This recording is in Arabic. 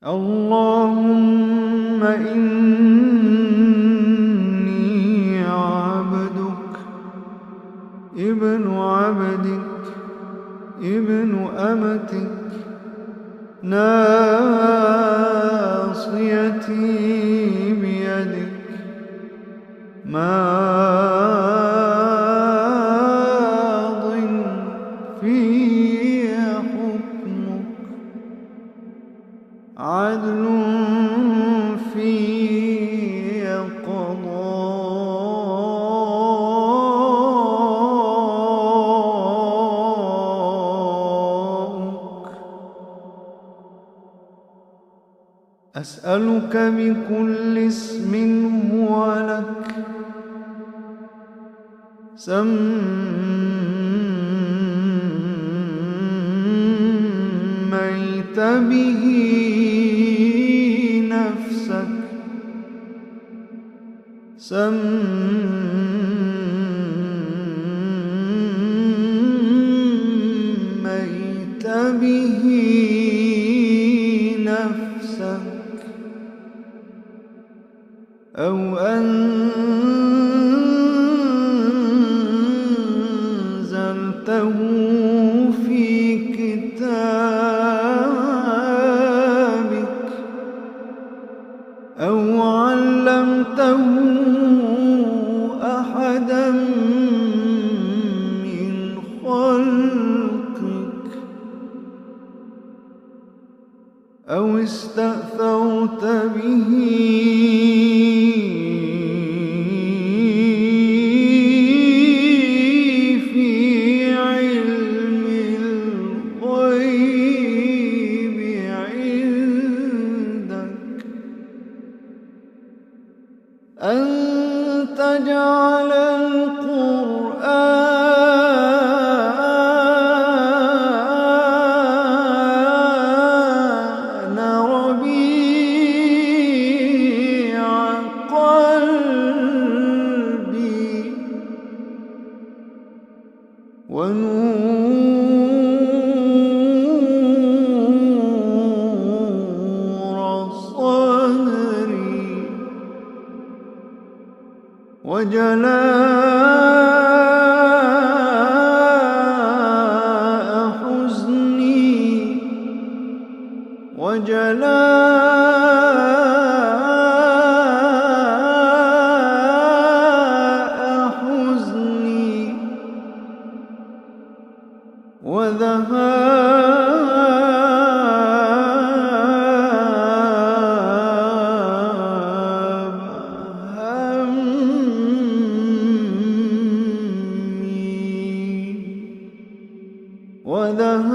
اللهم إني عبدك ابن عبدك ابن أمتك ناصيتي بيدك ماض في حكمك عدل في قضاءك. أسألك بكل اسم هو لك سميت به نفسك سميت به نفسك أو أنزلته في كتابك أو علمته أحدا من خلقك أو استأثرت به في علم الغيب عندك أن تجعل القرآن ربيع قلبي ونور صدري وجلاء حزني وذهاب همي وذهاب